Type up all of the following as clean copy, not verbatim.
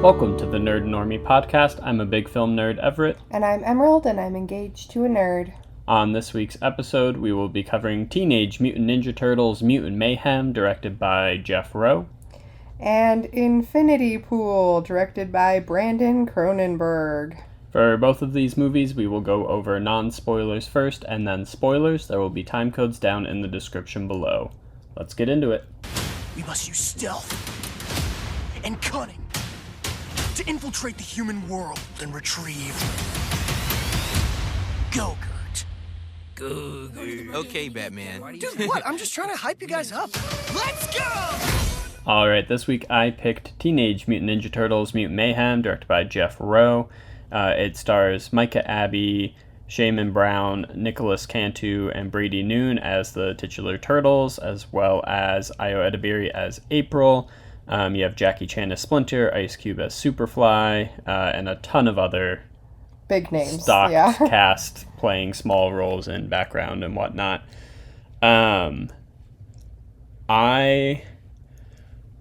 Welcome to the Nerd and Normie Podcast. I'm a big film nerd, Everett. And I'm Emerald, and I'm engaged to a nerd. On this week's episode, we will be covering Teenage Mutant Ninja Turtles Mutant Mayhem, directed by Jeff Rowe. And Infinity Pool, directed by Brandon Cronenberg. For both of these movies, we will go over non-spoilers first, and then spoilers. There will be time codes down in the description below. Let's get into it. We must use stealth and cunning to infiltrate the human world and retrieve... Go-Gurt. Go-Gurt. Okay, Batman. Dude, what? I'm just trying to hype you guys up. Let's go! Alright, this week I picked Teenage Mutant Ninja Turtles Mutant Mayhem, directed by Jeff Rowe. It stars Micah Abbey, Shaman Brown, Nicholas Cantu, and Brady Noon as the titular Turtles, as well as Ayo Edebiri as April. You have Jackie Chan as Splinter, Ice Cube as Superfly, and a ton of other big names, stock cast playing small roles in background and whatnot.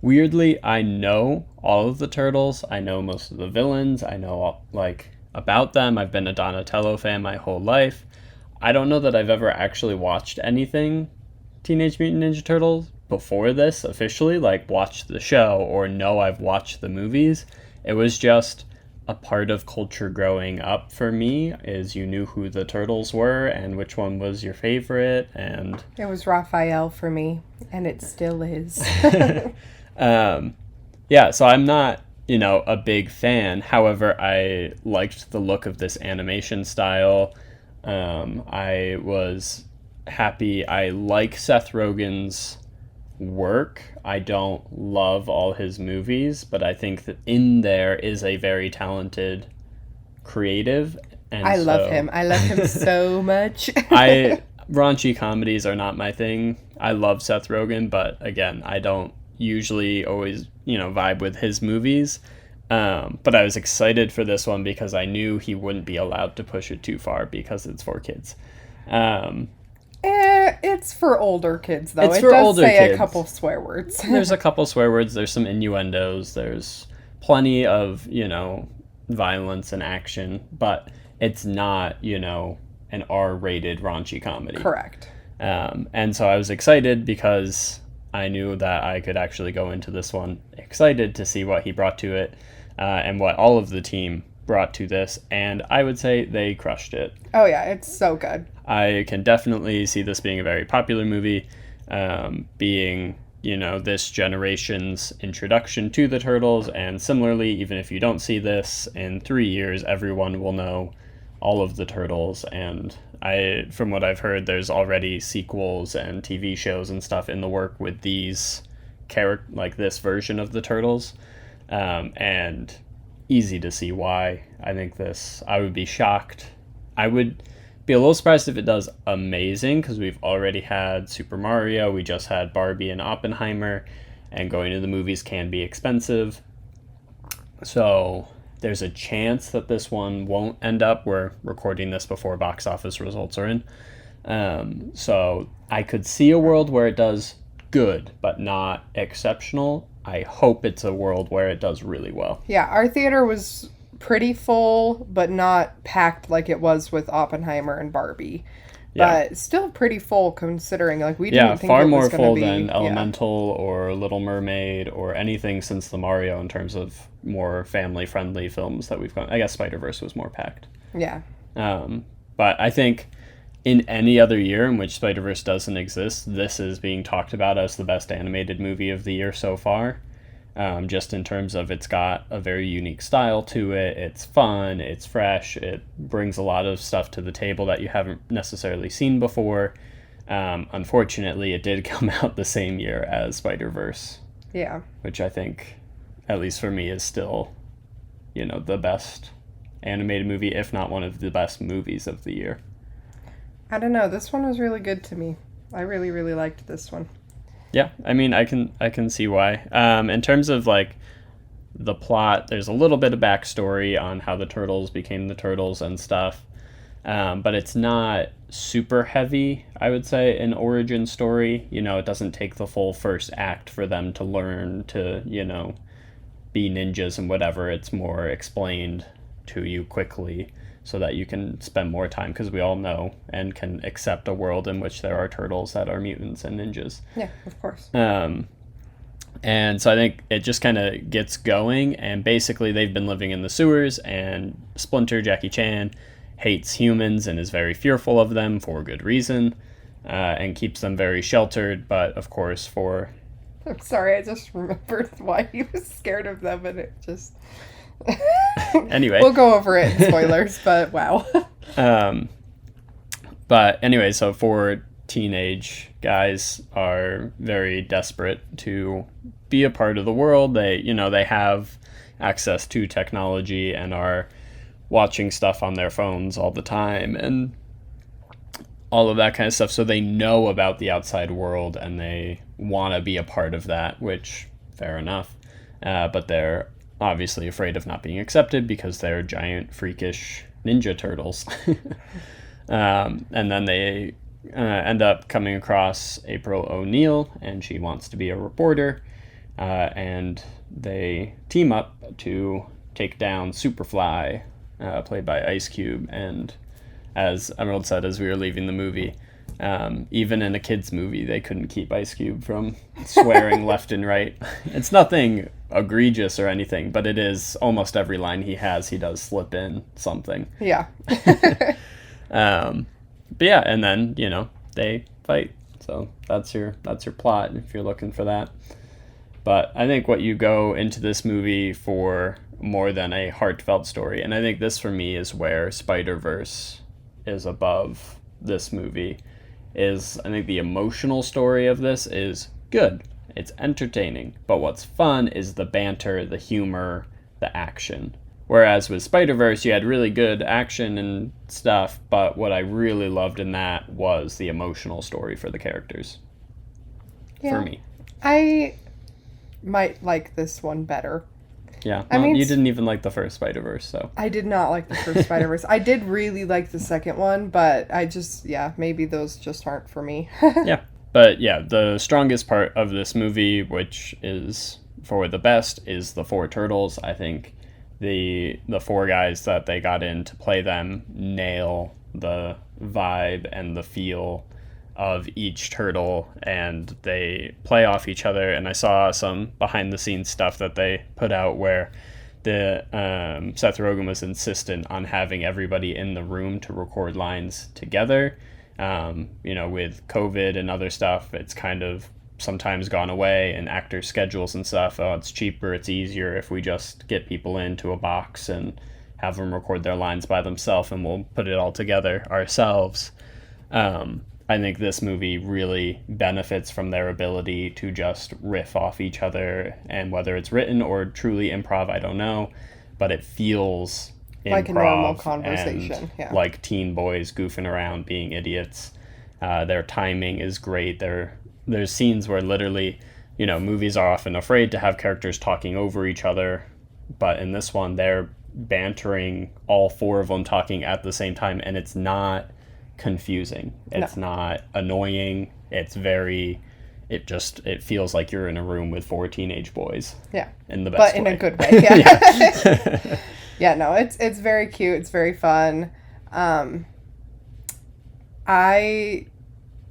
Weirdly, I know all of the Turtles. I know most of the villains. I know, about them. I've been a Donatello fan my whole life. I don't know that I've ever actually watched anything Teenage Mutant Ninja Turtles before this, officially, watched the show or know I've watched the movies. It was just a part of culture growing up for me, is you knew who the Turtles were and which one was your favorite, and... It was Raphael for me, and it still is. So I'm not, a big fan. However, I liked the look of this animation style. I was happy. I like Seth Rogen's work. I don't love all his movies, but I think that in there is a very talented creative. And I love him so much. Raunchy comedies are not my thing. I love Seth Rogen, but again, I don't usually always, vibe with his movies. But I was excited for this one because I knew he wouldn't be allowed to push it too far because it's for kids. It's for older kids, though. It does say a couple swear words. There's a couple swear words. There's some innuendos. There's plenty of, violence and action. But it's not, an R-rated raunchy comedy. Correct. And so I was excited because I knew that I could actually go into this one excited to see what he brought to it and what all of the team brought to this, and I would say they crushed it. Oh yeah, it's so good. I can definitely see this being a very popular movie, being, this generation's introduction to the Turtles, and similarly, even if you don't see this, in 3 years, everyone will know all of the Turtles, and from what I've heard, there's already sequels and TV shows and stuff in the work with these this version of the Turtles, and easy to see why. I would be shocked. I would be a little surprised if it does amazing, because we've already had Super Mario, we just had Barbie and Oppenheimer, and going to the movies can be expensive. So there's a chance that this one won't end up. We're recording this before box office results are in. So I could see a world where it does good, but not exceptional. I hope it's a world where it does really well. Yeah, our theater was pretty full, but not packed like it was with Oppenheimer and Barbie. Yeah. But still pretty full considering, we didn't think far it was more going to full be... than Elemental or Little Mermaid or anything since the Mario in terms of more family-friendly films that we've gone. I guess Spider-Verse was more packed. Yeah. But I think in any other year in which Spider-Verse doesn't exist, this is being talked about as the best animated movie of the year so far. Just in terms of it's got a very unique style to it, it's fun, it's fresh, it brings a lot of stuff to the table that you haven't necessarily seen before. Unfortunately, it did come out the same year as Spider-Verse. Yeah. Which I think, at least for me, is still, the best animated movie, if not one of the best movies of the year. I don't know, this one was really good to me. I really, really liked this one. Yeah, I can see why. In terms of the plot, there's a little bit of backstory on how the Turtles became the Turtles and stuff, but it's not super heavy, I would say, an origin story. It doesn't take the full first act for them to learn to, be ninjas and whatever. It's more explained to you quickly so that you can spend more time, because we all know and can accept a world in which there are turtles that are mutants and ninjas. Yeah, of course. And so I think it just kind of gets going, and basically they've been living in the sewers, and Splinter, Jackie Chan, hates humans and is very fearful of them for good reason, and keeps them very sheltered, but of course for... I'm sorry, I just remembered why he was scared of them, and it just... Anyway. We'll go over it in spoilers, but wow. But anyway, so four teenage guys are very desperate to be a part of the world. They have access to technology and are watching stuff on their phones all the time and all of that kind of stuff. So they know about the outside world and they want to be a part of that, which, fair enough. But they're obviously afraid of not being accepted because they're giant, freakish Ninja Turtles. And then they end up coming across April O'Neil, and she wants to be a reporter. And they team up to take down Superfly, played by Ice Cube. And as Emerald said as we were leaving the movie, even in a kid's movie, they couldn't keep Ice Cube from swearing left and right. It's nothing egregious or anything, but it is almost every line he has, he does slip in something. Yeah. But yeah, and then, they fight. So that's your plot if you're looking for that. But I think what you go into this movie for more than a heartfelt story, and I think this for me is where Spider-Verse is above this movie, is I think the emotional story of this is good. It's entertaining. But what's fun is the banter, the humor, the action. Whereas with Spider-Verse, you had really good action and stuff, but what I really loved in that was the emotional story for the characters. Yeah. For me. I might like this one better. Yeah. Well, you didn't even like the first Spider-Verse, so. I did not like the first Spider-Verse. I did really like the second one, but I just, maybe those just aren't for me. Yeah. But yeah, the strongest part of this movie, which is for the best, is the four turtles. I think the four guys that they got in to play them nail the vibe and the feel of each turtle, and they play off each other. And I saw some behind the scenes stuff that they put out where the Seth Rogen was insistent on having everybody in the room to record lines together. With COVID and other stuff, it's kind of sometimes gone away, and actors' schedules and stuff. Oh, it's cheaper, it's easier if we just get people into a box and have them record their lines by themselves, and we'll put it all together ourselves. I think this movie really benefits from their ability to just riff off each other, and whether it's written or truly improv, I don't know, but it feels like a normal conversation, and like teen boys goofing around, being idiots. Their timing is great. There's scenes where literally, movies are often afraid to have characters talking over each other, but in this one, they're bantering, all four of them talking at the same time, and it's not confusing. It's not annoying. It's it feels like you're in a room with four teenage boys. Yeah. In the best way. But in way. a good way, yeah. Yeah, no, it's very cute. It's very fun. I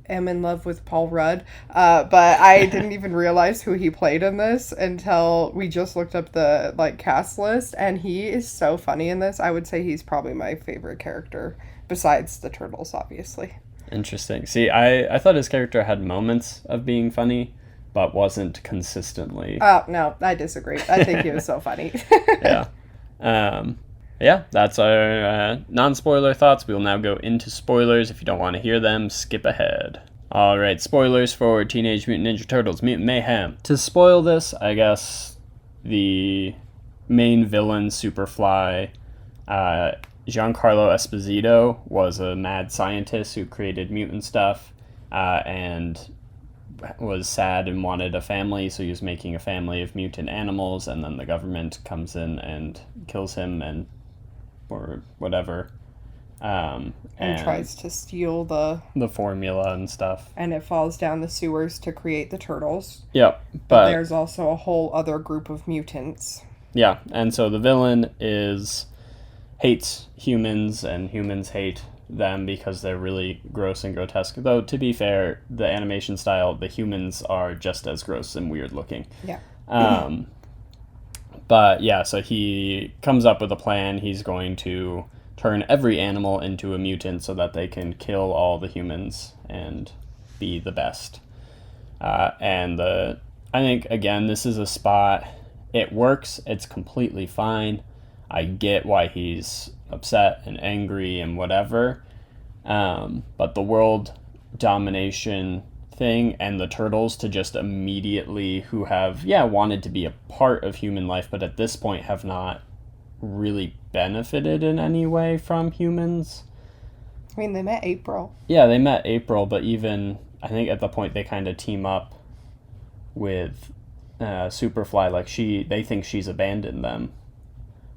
am in love with Paul Rudd, but I didn't even realize who he played in this until we just looked up the cast list, and he is so funny in this. I would say he's probably my favorite character besides the Turtles, obviously. Interesting. See, I thought his character had moments of being funny, but wasn't consistently. Oh, no, I disagree. I think he was so funny. Yeah. Yeah, that's our non-spoiler thoughts. We will now go into spoilers. If you don't want to hear them, skip ahead. Alright, spoilers for Teenage Mutant Ninja Turtles, Mutant Mayhem. To spoil this, I guess the main villain, Superfly, Giancarlo Esposito, was a mad scientist who created mutant stuff, and was sad and wanted a family, so he was making a family of mutant animals, and then the government comes in and kills him or whatever, and tries to steal the formula and stuff, and it falls down the sewers to create the turtles. Yep. But there's also a whole other group of mutants. Yeah, and so the villain hates humans, and humans hate them because they're really gross and grotesque. Though, to be fair, the animation style, the humans are just as gross and weird looking. Yeah. But yeah, so he comes up with a plan. He's going to turn every animal into a mutant so that they can kill all the humans and be the best. I think, again, this is a spot. It works. It's completely fine. I get why he's upset and angry and whatever. But the world domination thing and the turtles to just immediately, who have, wanted to be a part of human life, but at this point have not really benefited in any way from humans. I mean, they met April. Yeah, they met April, but even, I think at the point they kind of team up with Superfly, like they think she's abandoned them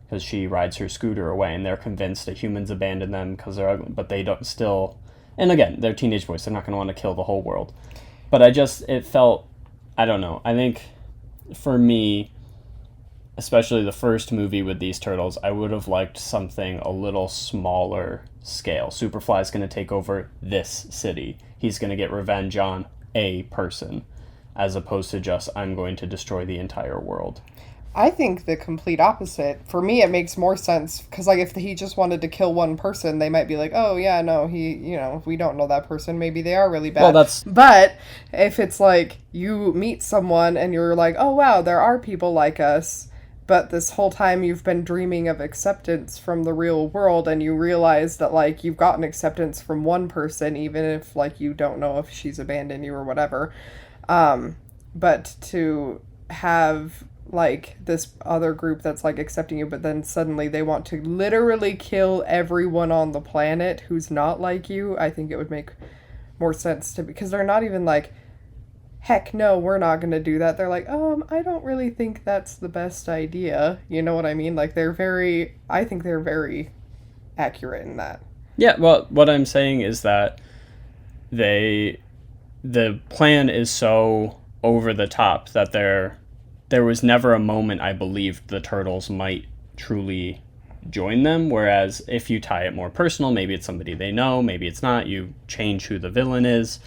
because she rides her scooter away, and they're convinced that humans abandoned them because they're ugly, but they don't still, and again, they're teenage boys, they're not going to want to kill the whole world. But it felt, I don't know, I think for me, especially the first movie with these turtles, I would have liked something a little smaller scale. Superfly's going to take over this city. He's going to get revenge on a person, as opposed to just, I'm going to destroy the entire world. I think the complete opposite. For me, it makes more sense, because, like, if he just wanted to kill one person, they might be like, oh, yeah, no, we don't know that person. Maybe they are really bad. Well, But if it's like, you meet someone and you're like, oh, wow, there are people like us, but this whole time you've been dreaming of acceptance from the real world, and you realize that, like, you've gotten acceptance from one person, even if, like, you don't know if she's abandoned you or whatever. But to have, like, this other group that's, like, accepting you, but then suddenly they want to literally kill everyone on the planet who's not like you, I think it would make more sense to, because they're not even like, heck no, we're not going to do that. They're like, I don't really think that's the best idea. You know what I mean? Like, I think they're very accurate in that. Yeah, well, what I'm saying is that the plan is so over the top that there was never a moment I believed the turtles might truly join them, whereas if you tie it more personal, maybe it's somebody they know, maybe it's not, you change who the villain is,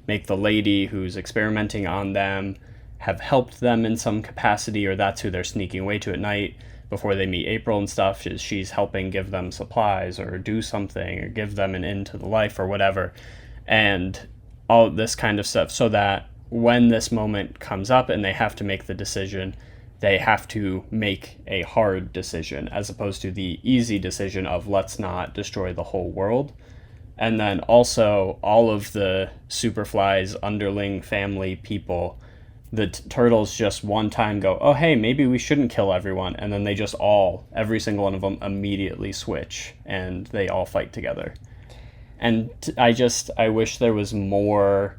make the lady who's experimenting on them have helped them in some capacity, or that's who they're sneaking away to at night before they meet April and stuff, she's helping give them supplies or do something or give them an end to the life or whatever, and all this kind of stuff, so that when this moment comes up and they have to make the decision, they have to make a hard decision as opposed to the easy decision of let's not destroy the whole world. And then also all of the Superfly's underling family people, the turtles just one time go, oh hey, maybe we shouldn't kill everyone, and then they just every single one of them immediately switch and they all fight together. And I wish there was more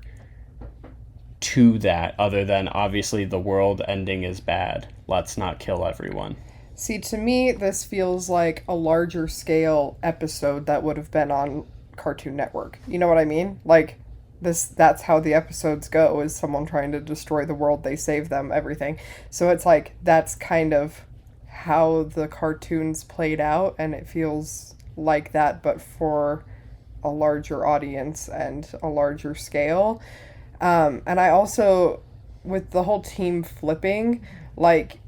to that other than obviously the world ending is bad, let's not kill everyone. See, to me, this feels like a larger scale episode that would have been on Cartoon Network. You know what I mean? Like, that's how the episodes go, is someone trying to destroy the world, they save them, everything. So it's like, that's kind of how the cartoons played out, and it feels like that, but for a larger audience and a larger scale. And I also, with the whole team flipping, like,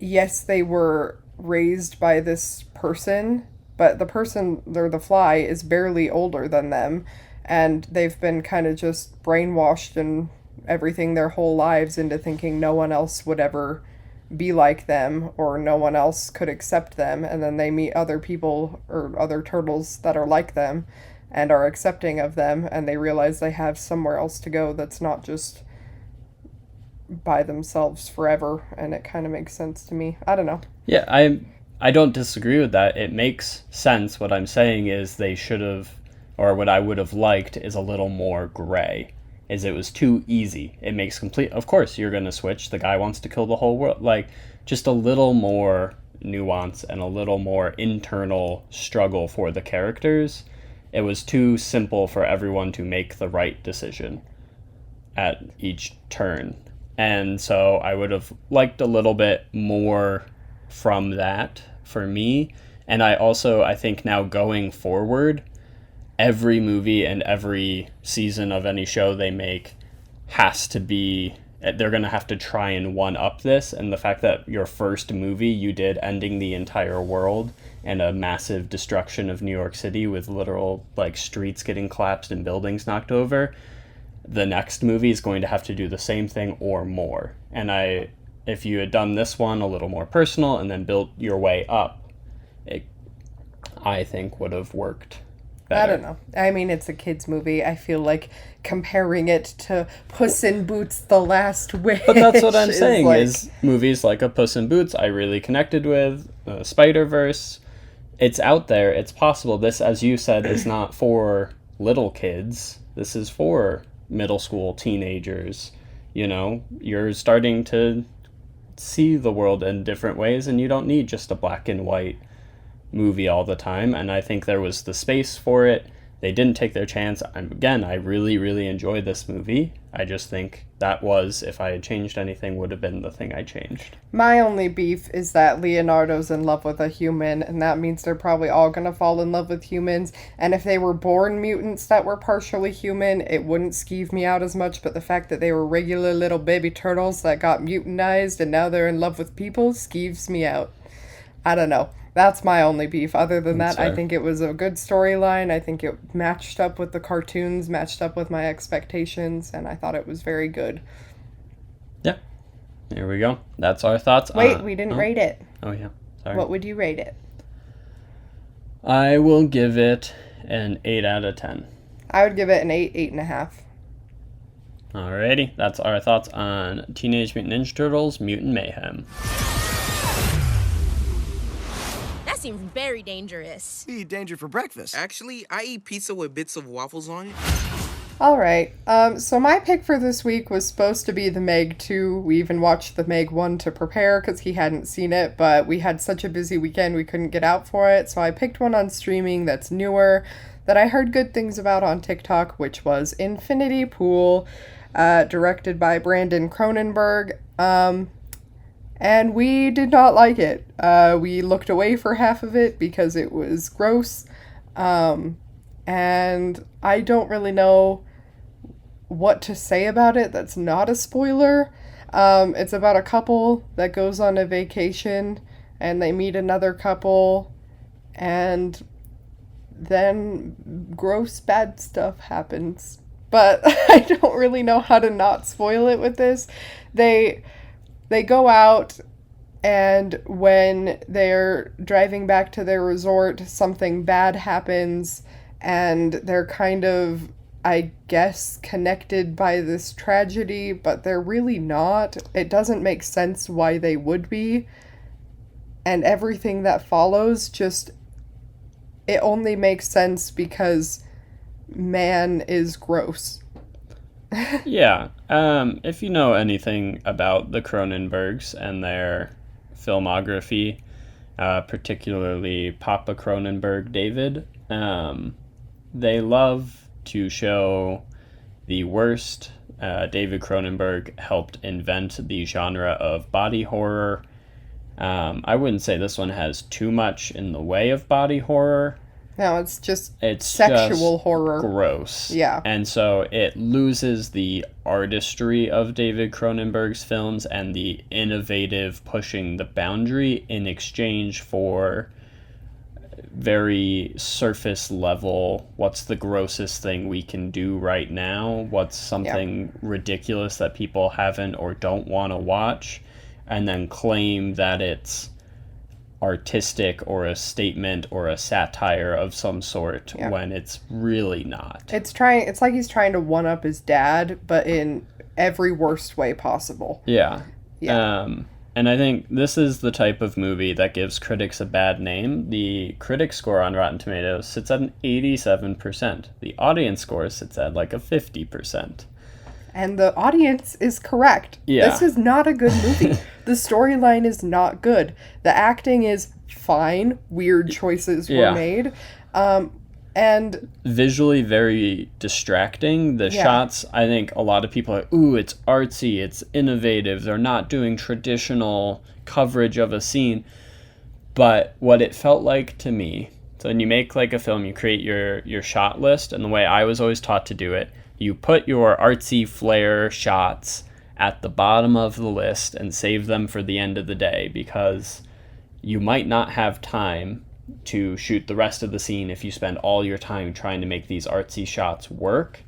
yes, they were raised by this person, but the person, the fly, is barely older than them, and they've been kind of just brainwashed and everything their whole lives into thinking no one else would ever be like them, or no one else could accept them, and then they meet other people, or other turtles that are like them, and are accepting of them, and they realize they have somewhere else to go that's not just by themselves forever, and it kind of makes sense to me. I don't know. Yeah, I don't disagree with that. It makes sense. What I'm saying is they should have, or what I would have liked is a little more gray, is it was too easy. It makes of course you're going to switch, the guy wants to kill the whole world, like, just a little more nuance and a little more internal struggle for the characters. It was too simple for everyone to make the right decision at each turn. And so I would have liked a little bit more from that for me. And I think now going forward, every movie and every season of any show they make has to be, they're going to have to try and one-up this. And the fact that your first movie you did ending the entire world and a massive destruction of New York City with literal, like, streets getting collapsed and buildings knocked over, the next movie is going to have to do the same thing or more. And if you had done this one a little more personal and then built your way up, it, I think, would have worked better. I don't know. I mean, it's a kid's movie. I feel like comparing it to Puss in Boots: The Last Wish. But that's what I'm saying, like, is movies like a Puss in Boots I really connected with, Spider-Verse. It's out there. It's possible. This, as you said, is not for little kids. This is for middle school teenagers. You know, you're starting to see the world in different ways, and you don't need just a black and white movie all the time. And I think there was the space for it. They didn't take their chance. Again, I really, really enjoyed this movie. I just think that was, if I had changed anything, would have been the thing I changed. My only beef is that Leonardo's in love with a human, and that means they're probably all going to fall in love with humans. And if they were born mutants that were partially human, it wouldn't skeeve me out as much. But the fact that they were regular little baby turtles that got mutantized and now they're in love with people skeeves me out. I don't know. That's my only beef. Other than that, I think it was a good storyline. I think it matched up with the cartoons, matched up with my expectations, and I thought it was very good. Yeah. There we go. That's our thoughts. Wait, we didn't rate it. Oh, yeah. Sorry. What would you rate it? I will give it an 8 out of 10. I would give it an 8, 8.5. Alrighty. That's our thoughts on Teenage Mutant Ninja Turtles: Mutant Mayhem. Seems very dangerous. Eat danger for breakfast. Actually, I eat pizza with bits of waffles on it. Alright, so my pick for this week was supposed to be the Meg 2. We even watched the Meg 1 to prepare because he hadn't seen it, but we had such a busy weekend we couldn't get out for it, so I picked one on streaming that's newer, that I heard good things about on TikTok, which was Infinity Pool, directed by Brandon Cronenberg. And we did not like it. We looked away for half of it because it was gross. And I don't really know what to say about it that's not a spoiler. It's about a couple that goes on a vacation and they meet another couple and then gross bad stuff happens. But I don't really know how to not spoil it with this. They go out, and when they're driving back to their resort, something bad happens, and they're kind of, I guess, connected by this tragedy, but they're really not. It doesn't make sense why they would be, and everything that follows just, it only makes sense because man is gross. Yeah. If you know anything about the Cronenbergs and their filmography, particularly Papa Cronenberg David, they love to show the worst. David Cronenberg helped invent the genre of body horror. I wouldn't say this one has too much in the way of body horror. No, it's sexual just horror. Gross. Yeah. And so it loses the artistry of David Cronenberg's films and the innovative pushing the boundary in exchange for very surface level, what's the grossest thing we can do right now? What's something ridiculous that people haven't or don't want to watch? And then claim that it's artistic or a statement or a satire of some sort when it's really not. It's like he's trying to one up his dad, but in every worst way possible. Yeah. Yeah. And I think this is the type of movie that gives critics a bad name. The critic score on Rotten Tomatoes sits at an 87%. The audience score sits at like a 50%. And the audience is correct. Yeah. This is not a good movie. The storyline is not good. The acting is fine. Weird choices were made. And visually very distracting. The shots, I think a lot of people are, ooh, it's artsy, it's innovative. They're not doing traditional coverage of a scene. But what it felt like to me, so when you make like a film, you create your shot list, and the way I was always taught to do it, you put your artsy flair shots at the bottom of the list and save them for the end of the day, because you might not have time to shoot the rest of the scene if you spend all your time trying to make these artsy shots work.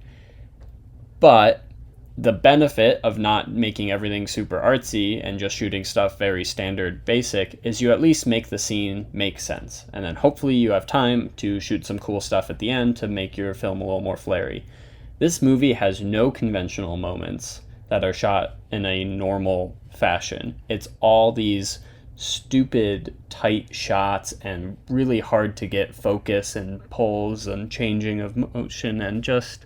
But the benefit of not making everything super artsy and just shooting stuff very standard basic is you at least make the scene make sense. And then hopefully you have time to shoot some cool stuff at the end to make your film a little more flary. This movie has no conventional moments that are shot in a normal fashion. It's all these stupid tight shots and really hard to get focus and pulls and changing of motion, and just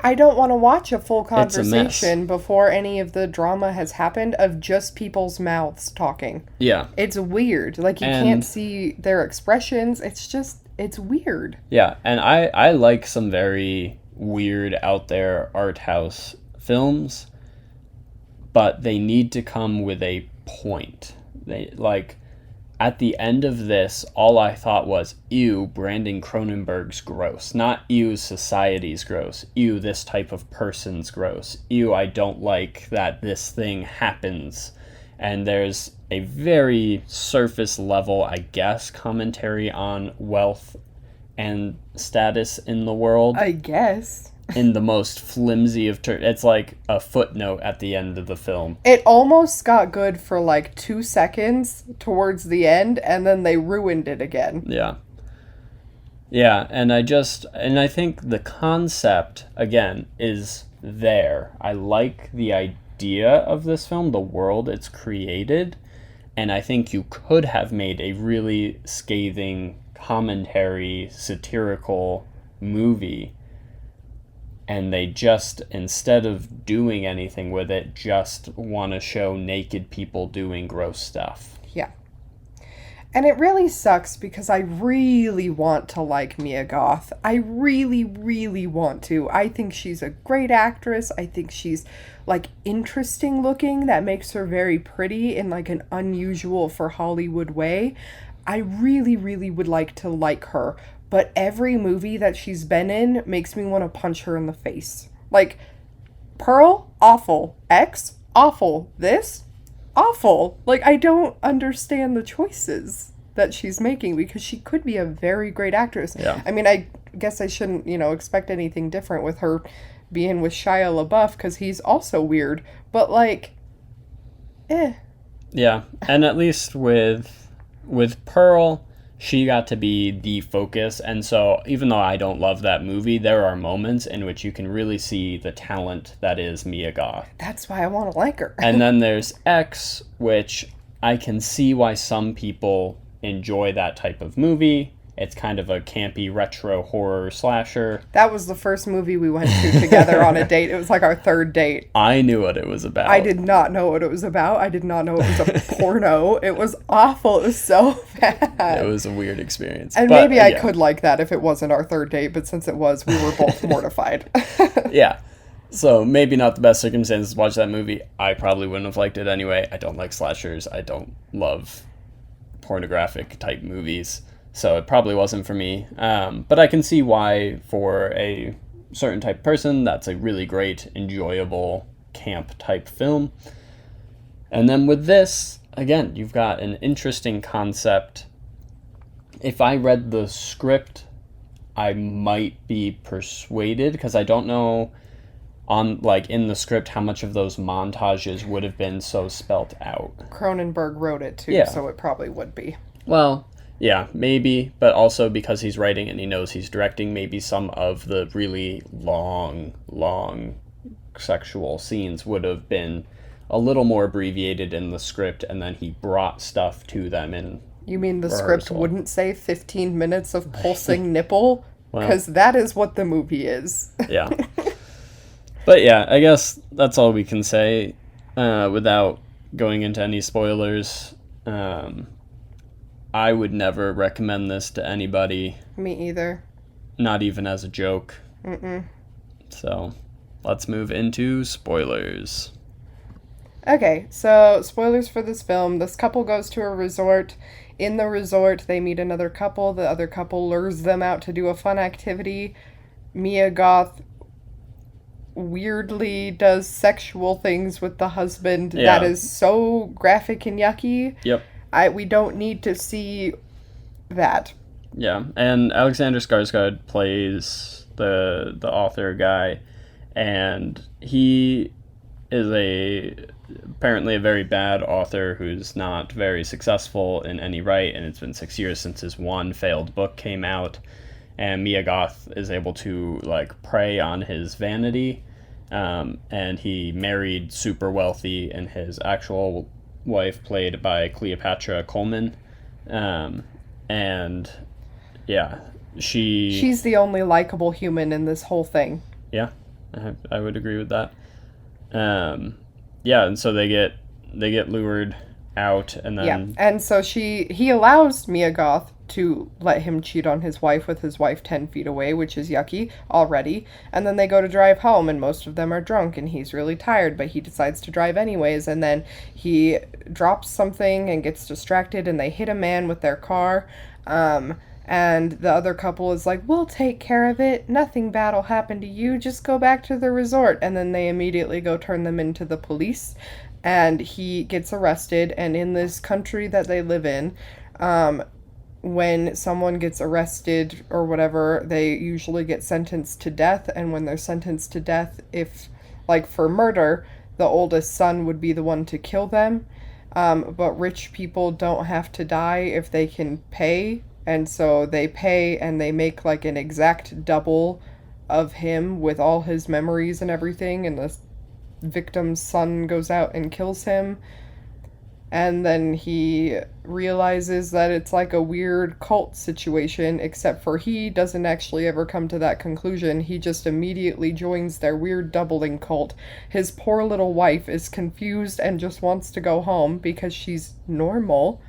I don't want to watch a full It's a conversation before any of the drama has happened of just people's mouths talking. yeah. It's weird. Like, you And- can't see their expressions. It's weird. Yeah, and I like some very weird out there art house films, but they need to come with a point. They like at the end of this, all I thought was, ew, Brandon Cronenberg's gross. Not ew, society's gross. Ew, this type of person's gross. Ew, I don't like that this thing happens. And there's a very surface level, I guess, commentary on wealth and status in the world. I guess. In the most flimsy of it's like a footnote at the end of the film. It almost got good for like 2 seconds towards the end, and then they ruined it again. Yeah. Yeah, and I think the concept, again, is there. I like the idea of this film, the world it's created, and I think you could have made a really scathing commentary, satirical movie, and they just, instead of doing anything with it, just want to show naked people doing gross stuff. Yeah. And it really sucks because I really want to like Mia Goth. I really, really want to. I think she's a great actress. I think she's, like, interesting looking. That makes her very pretty in, like, an unusual for Hollywood way. I really, really would like to like her. But every movie that she's been in makes me want to punch her in the face. Like, Pearl, awful. X, awful. This, awful. Like, I don't understand the choices that she's making because she could be a very great actress. Yeah. I mean, I guess I shouldn't, expect anything different with her being with Shia LaBeouf because he's also weird. But, like, Yeah, and at least with Pearl, she got to be the focus, and so even though I don't love that movie, there are moments in which you can really see the talent that is Mia Goth. that's why I want to like her. And then there's X, which I can see why some people enjoy that type of movie. It's kind of a campy retro horror slasher. That was the first movie we went to together on a date. It was like our third date. I knew what it was about. I did not know what it was about. I did not know it was a porno. It was awful. It was so bad. It was a weird experience. And But, maybe I yeah. could like that if it wasn't our third date, but since it was, we were both mortified. Yeah. So maybe not the best circumstances to watch that movie. I probably wouldn't have liked it anyway. I don't like slashers. I don't love pornographic type movies. So it probably wasn't for me. But I can see why for a certain type of person, that's a really great, enjoyable camp type film. And then with this, again, you've got an interesting concept. If I read the script, I might be persuaded because I don't know in the script how much of those montages would have been so spelt out. Cronenberg wrote it too, Yeah. so it probably would be. Well, yeah, maybe, but also because he's writing and he knows he's directing, maybe some of the really long sexual scenes would have been a little more abbreviated in the script, and then he brought stuff to them in You mean the rehearsal. script wouldn't say 15 minutes of pulsing nipple? Well. Because that is what the movie is. Yeah. But yeah, I guess that's all we can say without going into any spoilers. I would never recommend this to anybody, Me either. not even as a joke. So let's move into spoilers. Okay, so spoilers for this film. This couple goes to a resort. In the resort, they meet another couple. The other couple lures them out to do a fun activity. Mia Goth weirdly does sexual things with the husband that is so graphic and yucky. Yep. We don't need to see that. Yeah, and Alexander Skarsgård plays the author guy, and he is apparently a very bad author who's not very successful in any right, and it's been 6 years since his one failed book came out, and Mia Goth is able to like prey on his vanity, and he married super wealthy, and his actual wife, played by Cleopatra Coleman, and yeah, she's the only likable human in this whole thing. Yeah, I would agree with that. Yeah, and so they get lured out, and then and so he allows Mia Goth to let him cheat on his wife with his wife 10 feet away, which is yucky already. And then they go to drive home, and most of them are drunk, and he's really tired, but he decides to drive anyways. And then he drops something and gets distracted, and they hit a man with their car. And the other couple is like, we'll take care of it. Nothing bad will happen to you. Just go back to the resort. And then they immediately go turn them into the police. And he gets arrested. And in this country that they live in, when someone gets arrested or whatever, they usually get sentenced to death. And when they're sentenced to death, if, like for murder, the oldest son would be the one to kill them. But rich people don't have to die if they can pay. And so they pay, and they make like an exact double of him with all his memories and everything, and the victim's son goes out and kills him. And then he realizes that it's like a weird cult situation, except for he doesn't actually ever come to that conclusion. He just immediately joins their weird doubling cult. His poor little wife is confused and just wants to go home because she's normal.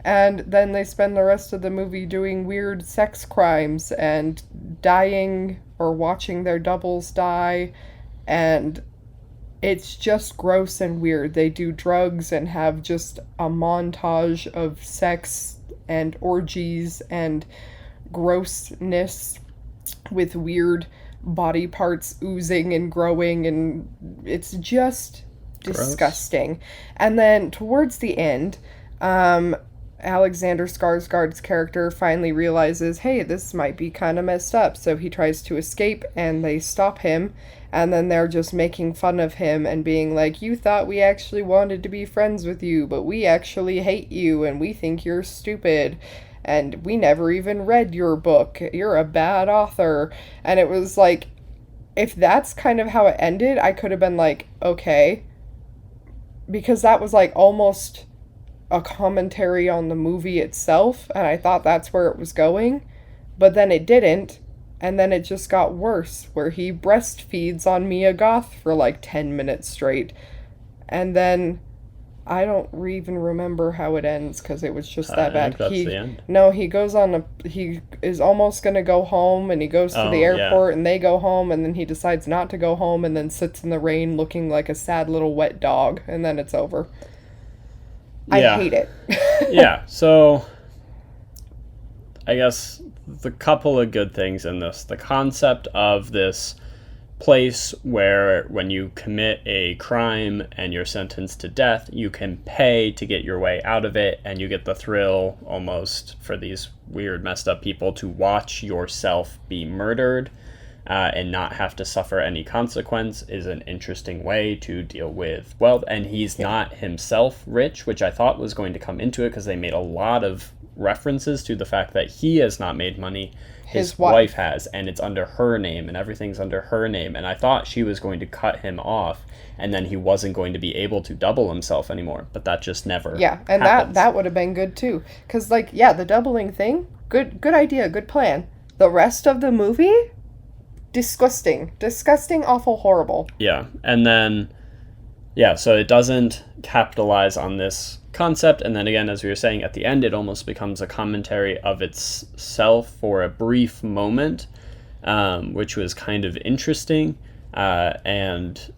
And then they spend the rest of the movie doing weird sex crimes and dying or watching their doubles die. And it's just gross and weird. They do drugs and have just a montage of sex and orgies and grossness with weird body parts oozing and growing. And it's just disgusting. And then towards the end, Alexander Skarsgård's character finally realizes, hey, this might be kind of messed up. So he tries to escape, and they stop him. And then they're just making fun of him and being like, you thought we actually wanted to be friends with you, but we actually hate you, and we think you're stupid. And we never even read your book. You're a bad author. And it was like, if that's kind of how it ended, I could have been like, okay. Because that was like almost a commentary on the movie itself, and I thought that's where it was going, but then it didn't, and then it just got worse, where he breastfeeds on Mia Goth for like 10 minutes straight, and then I don't even remember how it ends, because it was just that bad. That's the end. No, he goes on he is almost gonna go home, and he goes to the airport, and they go home, and then he decides not to go home, and then sits in the rain looking like a sad little wet dog, and then it's over. Yeah. I hate it. Yeah, so I guess the couple of good things in this, the concept of this place where when you commit a crime and you're sentenced to death, you can pay to get your way out of it, and you get the thrill almost for these weird messed up people to watch yourself be murdered. And not have to suffer any consequence is an interesting way to deal with wealth. And he's not himself rich, which I thought was going to come into it, because they made a lot of references to the fact that he has not made money. His wife has, and it's under her name, and everything's under her name. And I thought she was going to cut him off, and then he wasn't going to be able to double himself anymore. But that just never and happens. that would have been good too. Because, like, the doubling thing, good idea, good plan. The rest of the movie... disgusting, awful, horrible. Yeah, and then, so it doesn't capitalize on this concept, and then again, as we were saying, at the end, it almost becomes a commentary of itself for a brief moment, which was kind of interesting, and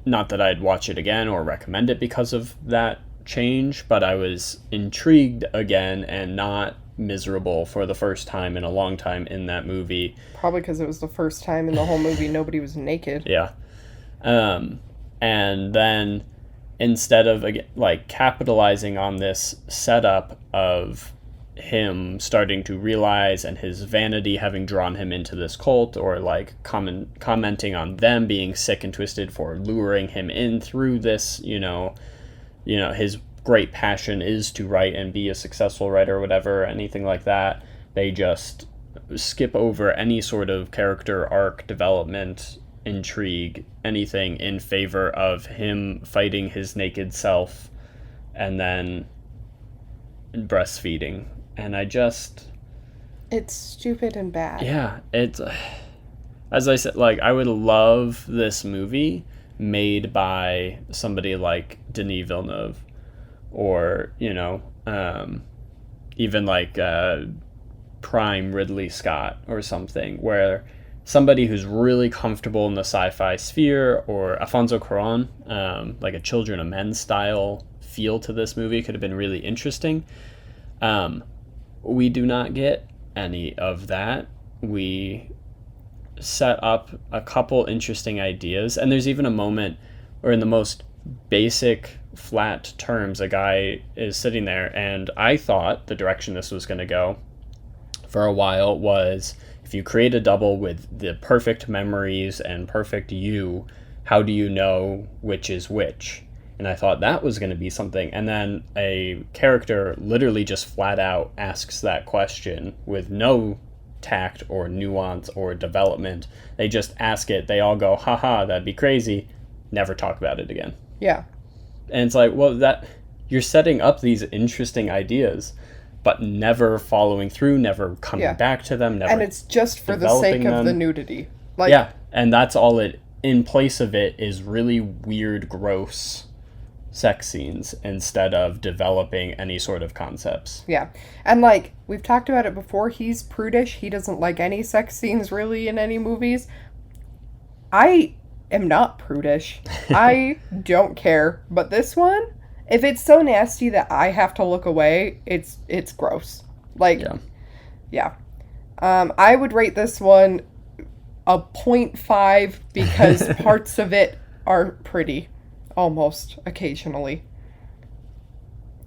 not that I'd watch it again or recommend it because of that change, but I was intrigued again and not miserable for the first time in a long time in that movie. Probably because it was the first time in the whole movie nobody was naked. Yeah. And then instead of like capitalizing on this setup of him starting to realize and his vanity having drawn him into this cult, or like commenting on them being sick and twisted for luring him in through this, his great passion is to write and be a successful writer or whatever, anything like that. They just skip over any sort of character arc, development, intrigue, anything, in favor of him fighting his naked self and then breastfeeding. And it's stupid and bad. Yeah, it's, as I said, like, I would love this movie made by somebody like Denis Villeneuve, or, even like prime Ridley Scott or something, where somebody who's really comfortable in the sci-fi sphere, or Alfonso Cuarón, like a Children of Men style feel to this movie could have been really interesting. We do not get any of that. We set up a couple interesting ideas, and there's even a moment where, in the most basic flat terms, a guy is sitting there, and I thought the direction this was going to go for a while was, if you create a double with the perfect memories and perfect you, how do you know which is which? And I thought that was going to be something. And then a character literally just flat out asks that question with no tact or nuance or development. They just ask it. They all go, haha, that'd be crazy. Never talk about it again. Yeah. And it's like, well, that you're setting up these interesting ideas, but never following through, never coming back to them, never. And it's just for the sake of the nudity. Like, yeah, and that's all it. In place of it is really weird, gross sex scenes instead of developing any sort of concepts. Yeah. And like, we've talked about it before, he's prudish. He doesn't like any sex scenes really in any movies. I am not prudish. I don't care. But this one, if it's so nasty that I have to look away, it's gross. Like, yeah. I would rate this one a 0.5 because parts of it are pretty. Almost occasionally.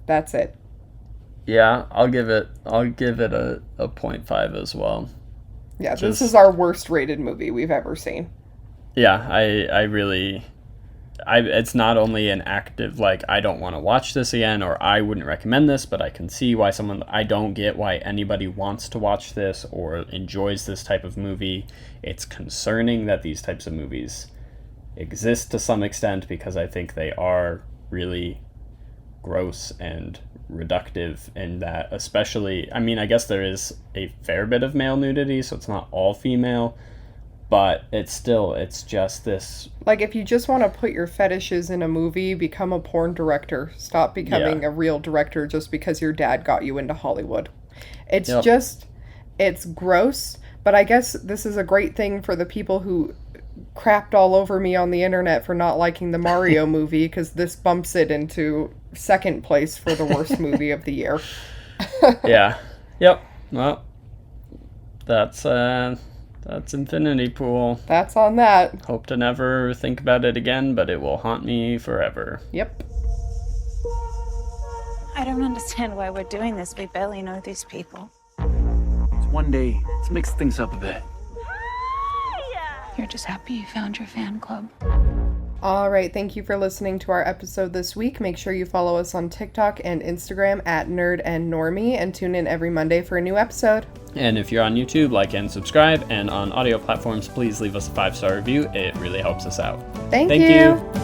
That's it. Yeah, I'll give it a 0.5 as well. Yeah, this is our worst rated movie we've ever seen. Yeah, it's not only an active, like, I don't want to watch this again, or I wouldn't recommend this, but I can see why I don't get why anybody wants to watch this or enjoys this type of movie. It's concerning that these types of movies exist to some extent, because I think they are really gross and reductive in that, especially, I mean, I guess there is a fair bit of male nudity, so it's not all female, but it's just this, like, if you just want to put your fetishes in a movie, become a porn director. Stop becoming a real director just because your dad got you into Hollywood. It's it's gross, but I guess this is a great thing for the people who crapped all over me on the internet for not liking the Mario movie, because this bumps it into second place for the worst movie of the year. Yeah. Yep. Well, that's Infinity Pool. That's on that. Hope to never think about it again, but it will haunt me forever. Yep. I don't understand why we're doing this. We barely know these people. It's one day. Let's mix things up a bit. You're just happy you found your fan club. All right, thank you for listening to our episode this week. Make sure you follow us on TikTok and Instagram at Nerd and Normie, and tune in every Monday for a new episode. And if you're on YouTube, like and subscribe, and on audio platforms, please leave us a 5-star review. It really helps us out. Thank you.